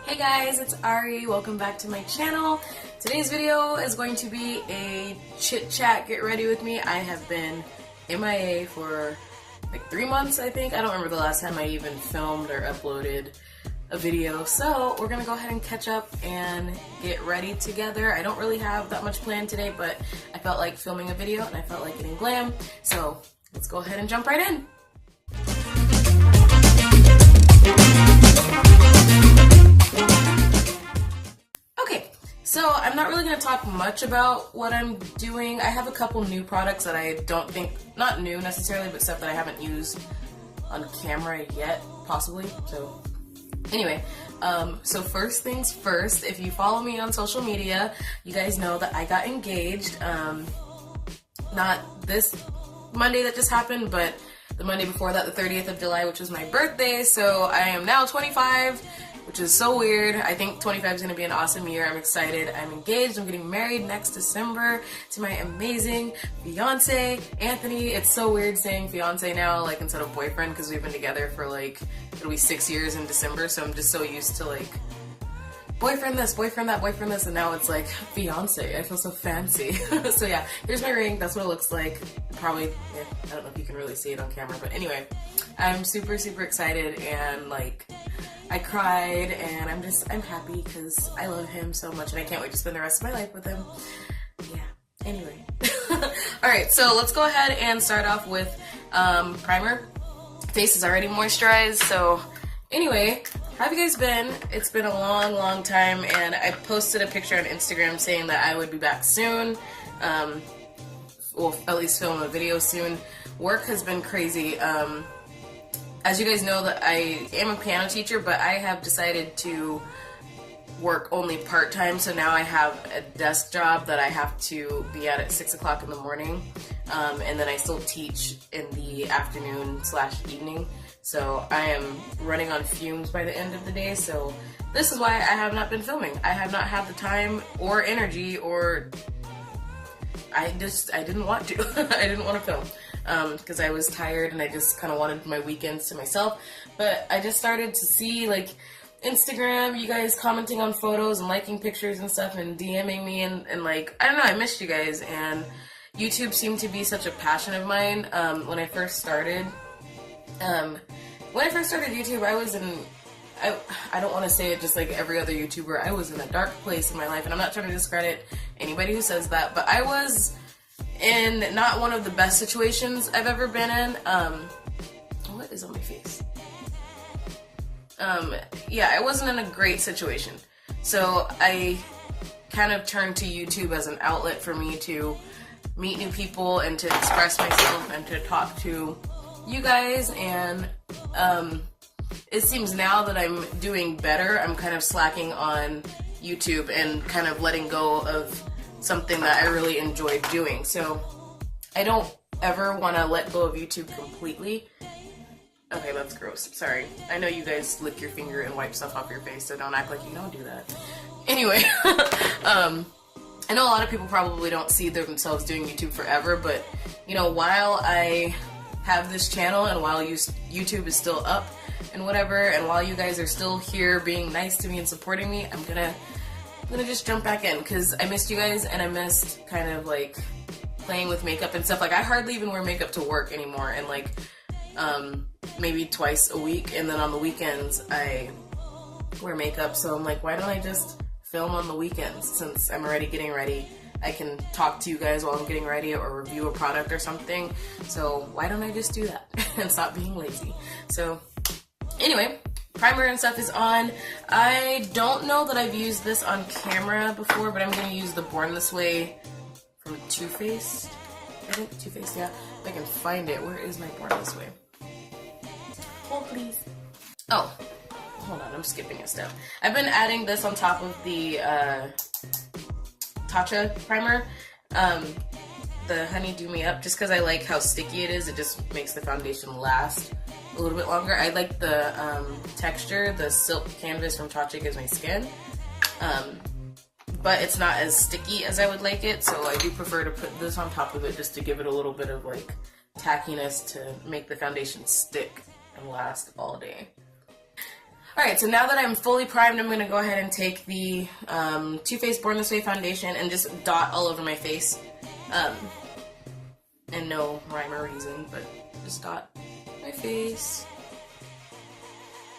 Hey guys, it's Ari. Welcome back to my channel. Today's video is going to be a chit chat, get ready with me. I have been MIA for like 3 months, I think. I don't remember the last time I even filmed or uploaded a video. So we're gonna go ahead and catch up and get ready together. I don't really have that much planned today, but I felt like filming a video and I felt like getting glam. So let's go ahead and jump right in. Okay, so I'm not really going to talk much about what I'm doing. I have a couple new products that I don't think, not new necessarily, but stuff that I haven't used on camera yet, possibly. So anyway, so first things first, if you follow me on social media, you guys know that I got engaged, not this Monday that just happened, but the Monday before that, the 30th of July, which was my birthday. So I am now 25, which is so weird. I think 25 is going to be an awesome year. I'm excited. I'm engaged. I'm getting married next December to my amazing fiance, Anthony. It's so weird saying fiance now, like, instead of boyfriend, because we've been together for like, it'll be 6 years in December. So I'm just so used to like boyfriend this, boyfriend that, boyfriend this, and now it's like fiance. I feel so fancy. So yeah, here's my ring. That's what it looks like. Probably, yeah, I don't know if you can really see it on camera, but anyway, I'm super excited, and like, I cried, and I'm happy because I love him so much, and I can't wait to spend the rest of my life with him. Yeah, anyway. Alright, so let's go ahead and start off with primer. Face is already moisturized, so anyway, how have you guys been? It's been a long time, and I posted a picture on Instagram saying that I would be back soon. Well, at least film a video soon. Work has been crazy. As you guys know, that I am a piano teacher, but I have decided to work only part-time, so now I have a desk job that I have to be at 6 o'clock in the morning, and then I still teach in the afternoon/evening, so I am running on fumes by the end of the day. So this is why I have not been filming. I have not had the time or energy, or I didn't want to. I didn't want to film because I was tired and I just kind of wanted my weekends to myself. But I just started to see like Instagram, you guys commenting on photos and liking pictures and stuff and DMing me, and like, I don't know, I missed you guys. And YouTube seemed to be such a passion of mine. When I first started YouTube, I was in, I don't want to say it just like every other YouTuber, I was in a dark place in my life, and I'm not trying to discredit anybody who says that, but I was in not one of the best situations I've ever been in. What is on my face? Yeah, I wasn't in a great situation. So I kind of turned to YouTube as an outlet for me to meet new people and to express myself and to talk to you guys, and it seems now that I'm doing better, I'm kind of slacking on YouTube and kind of letting go of something that I really enjoyed doing. So I don't ever want to let go of YouTube completely. Okay, that's gross. Sorry. I know you guys lick your finger and wipe stuff off your face, so don't act like you don't do that. Anyway, I know a lot of people probably don't see themselves doing YouTube forever, but you know, while I have this channel and while YouTube is still up and whatever, and while you guys are still here being nice to me and supporting me, I'm gonna just jump back in because I missed you guys, and I missed kind of like playing with makeup and stuff. Like, I hardly even wear makeup to work anymore, and like maybe twice a week, and then on the weekends I wear makeup. So I'm like, why don't I just film on the weekends? Since I'm already getting ready, I can talk to you guys while I'm getting ready or review a product or something. So why don't I just do that and stop being lazy? So anyway, primer and stuff is on. I don't know that I've used this on camera before, but I'm going to use the Born This Way from Too Faced. I think Too Faced, yeah. If I can find it. Where is my Born This Way? Hold, please. Oh, hold on. I'm skipping a step. I've been adding this on top of the Tatcha primer. The Honey Do Me Up, just because I like how sticky it is. It just makes the foundation last a little bit longer. I like the texture the silk canvas from Tatcha gives my skin, but it's not as sticky as I would like it, so I do prefer to put this on top of it just to give it a little bit of like tackiness to make the foundation stick and last all day. Alright, so now that I'm fully primed, I'm going to go ahead and take the Too Faced Born This Way foundation and just dot all over my face. And no rhyme or reason, but just dot my face.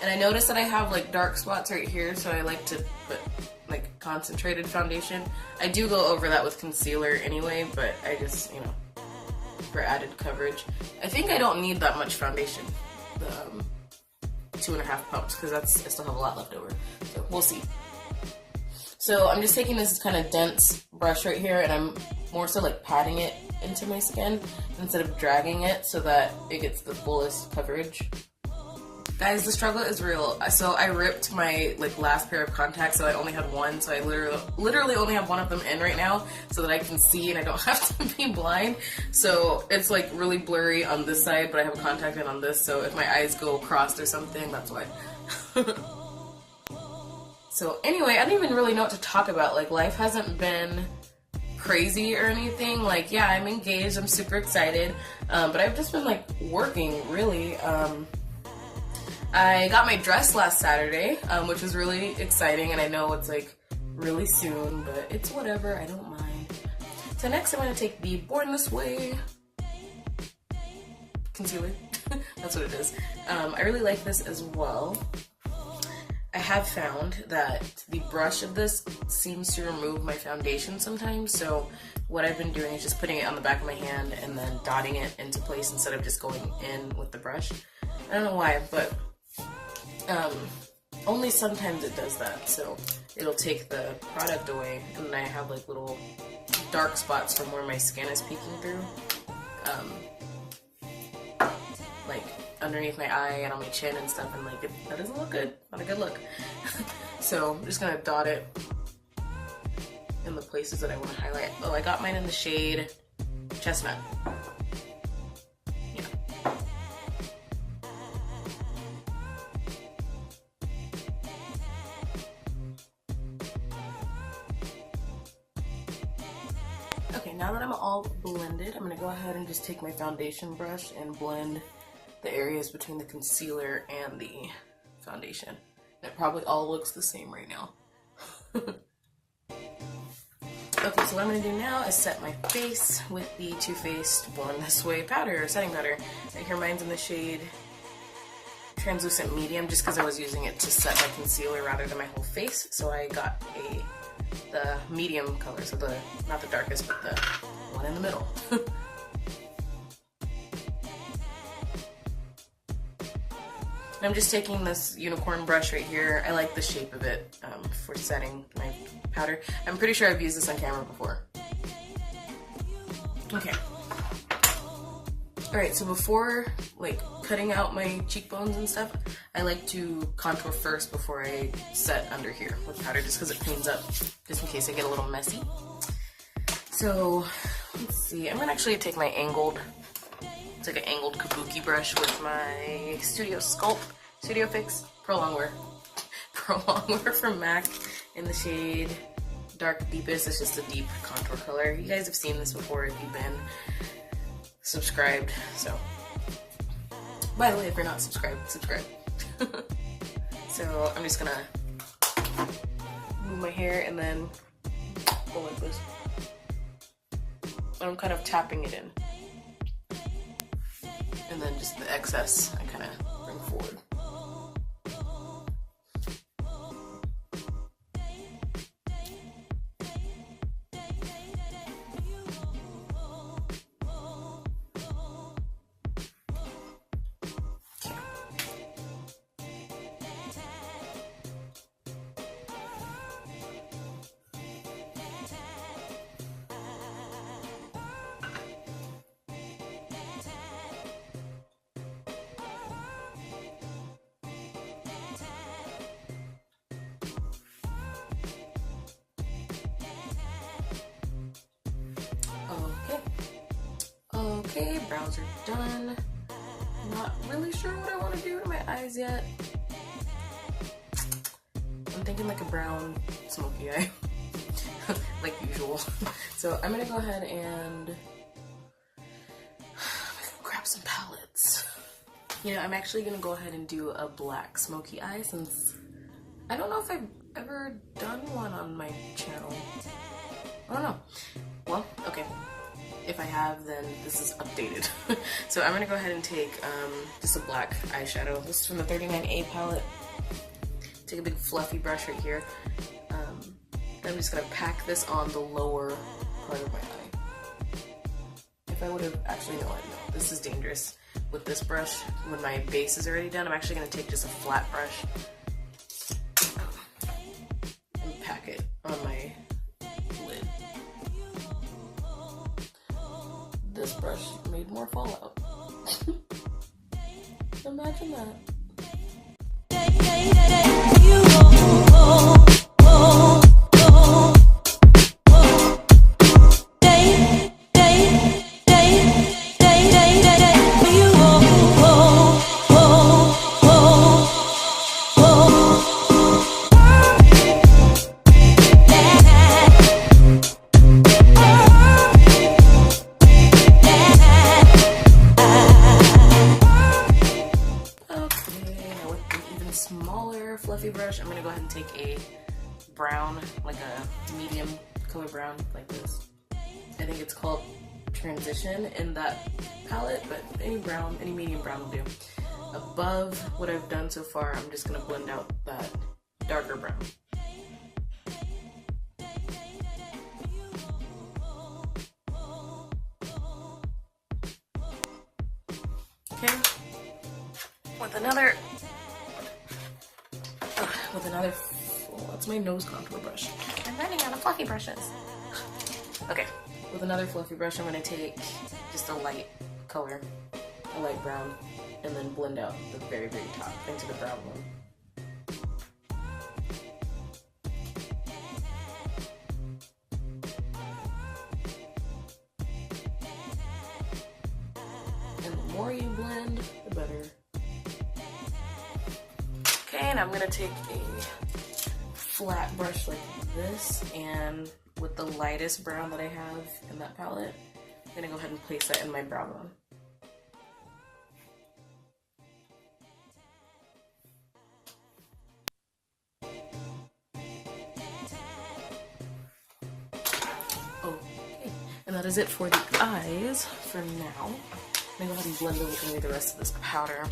And I noticed that I have like dark spots right here, so I like to put like concentrated foundation. I do go over that with concealer anyway, but I just, you know, for added coverage. I think I don't need that much foundation. The 2.5 pumps, because I still have a lot left over, so we'll see. So I'm just taking this kind of dense brush right here, and I'm more so like patting it into my skin instead of dragging it so that it gets the fullest coverage. Guys, the struggle is real. So I ripped my like last pair of contacts, so I only had one, so I literally only have one of them in right now so that I can see and I don't have to be blind. So it's like really blurry on this side, but I have a contact in on this, so if my eyes go crossed or something, that's why. So anyway, I don't even really know what to talk about. Like, life hasn't been crazy or anything. Like, yeah, I'm engaged, I'm super excited, but I've just been like working really. I got my dress last Saturday, which was really exciting, and I know it's like really soon, but it's whatever, I don't mind. So next I'm going to take the Born This Way concealer. That's what it is. I really like this as well. I have found that the brush of this seems to remove my foundation sometimes, so what I've been doing is just putting it on the back of my hand and then dotting it into place instead of just going in with the brush. I don't know why, but only sometimes it does that, so it'll take the product away, and then I have like little dark spots from where my skin is peeking through, like underneath my eye and on my chin and stuff, and like that doesn't look good, not a good look. So I'm just gonna dot it in the places that I want to highlight. Oh, I got mine in the shade Chestnut. Okay, now that I'm all blended, I'm going to go ahead and just take my foundation brush and blend the areas between the concealer and the foundation. It probably all looks the same right now. Okay, so what I'm going to do now is set my face with the Too Faced Born This Way powder, setting powder. Right here, mine's in the shade Translucent Medium, just because I was using it to set my concealer rather than my whole face, so I got the medium color, so not the darkest, but the one in the middle. And I'm just taking this unicorn brush right here. I like the shape of it for setting my powder. I'm pretty sure I've used this on camera before. Okay. Alright, so before like cutting out my cheekbones and stuff, I like to contour first before I set under here with powder, just because it cleans up, just in case I get a little messy. So, let's see, I'm going to actually take my angled, it's like an angled kabuki brush with my Studio Fix Prolong from MAC in the shade Dark Deepest. It's just a deep contour color. You guys have seen this before if you've been subscribed, so. By the way, if you're not subscribed, subscribe. So I'm just gonna move my hair and then go like this. And I'm kind of tapping it in. And then just the excess I kind of bring forward. Okay, brows are done. Not really sure what I want to do to my eyes yet. I'm thinking like a brown smoky eye, like usual. So I'm gonna go ahead and grab some palettes. You know, I'm actually gonna go ahead and do a black smoky eye since I don't know if I've ever done one on my channel. I don't know. Well, okay. If I have, then this is updated. So I'm gonna go ahead and take just a black eyeshadow. This is from the 39A palette. Take a big fluffy brush right here. I'm just gonna pack this on the lower part of my eye. If I would have actually, no, this is dangerous. With this brush, when my base is already done, I'm actually gonna take just a flat brush and pack it on my lid. This brush made more fallout. Imagine that. Smaller fluffy brush, I'm gonna go ahead and take a brown, like a medium color brown like this. I think it's called Transition in that palette, but any brown, any medium brown will do. Above what I've done so far, I'm just gonna blend out that darker brown. Okay, with another, what's my nose contour brush? I'm running out of fluffy brushes. Okay, with another fluffy brush, I'm gonna take just a light color, a light brown, and then blend out the very, very top into the brown one. And the more you blend, the better. Okay, and I'm gonna take a flat brush like this, and with the lightest brown that I have in that palette, I'm gonna go ahead and place that in my brown one. Okay, and that is it for the eyes for now. I'm gonna go ahead and blend away the rest of this powder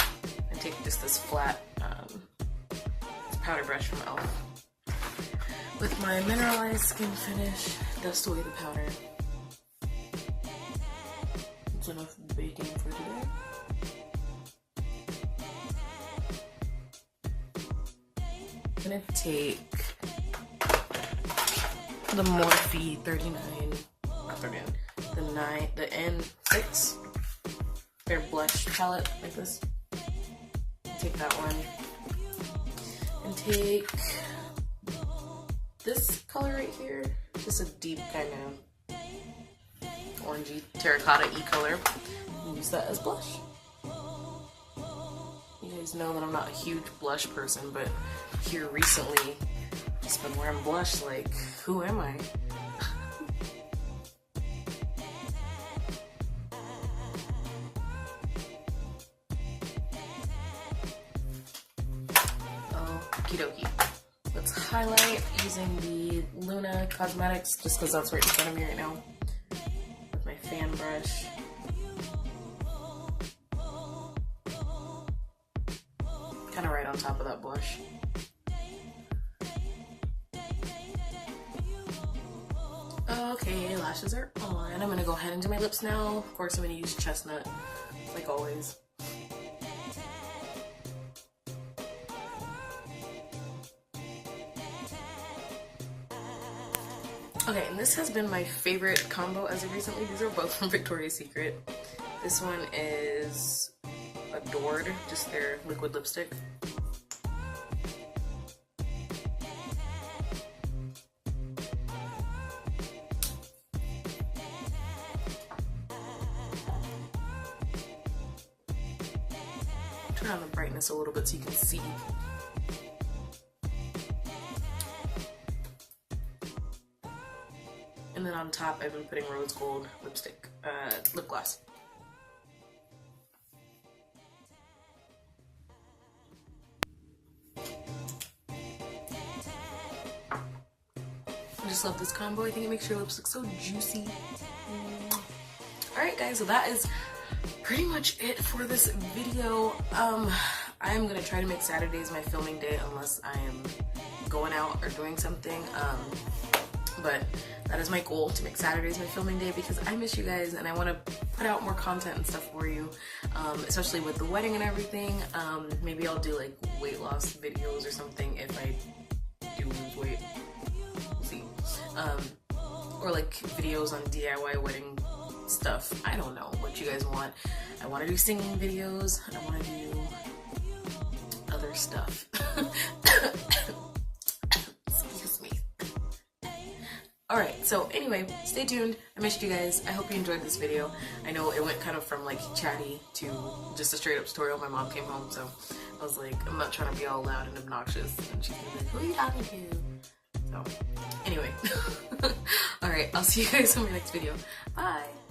and take just this flat powder brush from e.l.f. With my mineralized skin finish, dust away the powder. That's enough baking for today. I'm gonna take the Morphe 39, the N6, their blush palette like this. Take that one. And take this color right here, just a deep kind of orangey terracotta-y color, and use that as blush. You guys know that I'm not a huge blush person, but here recently, just been wearing blush like, who am I? Okie dokie. Let's highlight using the Luna Cosmetics, just because that's right in front of me right now, with my fan brush. Kind of right on top of that blush. Okay, lashes are on. I'm going to go ahead and do my lips now. Of course, I'm going to use Chestnut, like always. Okay, and this has been my favorite combo as of recently. These are both from Victoria's Secret. This one is Adored, just their liquid lipstick. Turn on the brightness a little bit so you can see. And then on top, I've been putting rose gold lipstick, lip gloss. just love this combo. I think it makes your lips look so juicy. Alright guys, so that is pretty much it for this video. I am gonna try to make Saturdays my filming day unless I am going out or doing something. But that is my goal, to make Saturdays my filming day, because I miss you guys and I want to put out more content and stuff for you, especially with the wedding and everything. Maybe I'll do like weight loss videos or something if I do lose weight. We'll see. Or like videos on DIY wedding stuff. I don't know what you guys want. I want to do singing videos. I want to do other stuff. Excuse me. Alright, so anyway, stay tuned. I missed you guys. I hope you enjoyed this video. I know it went kind of from like chatty to just a straight up tutorial. My mom came home, so I was like, I'm not trying to be all loud and obnoxious. And she's gonna be like, who are you talking to? So, anyway. Alright, I'll see you guys in my next video. Bye!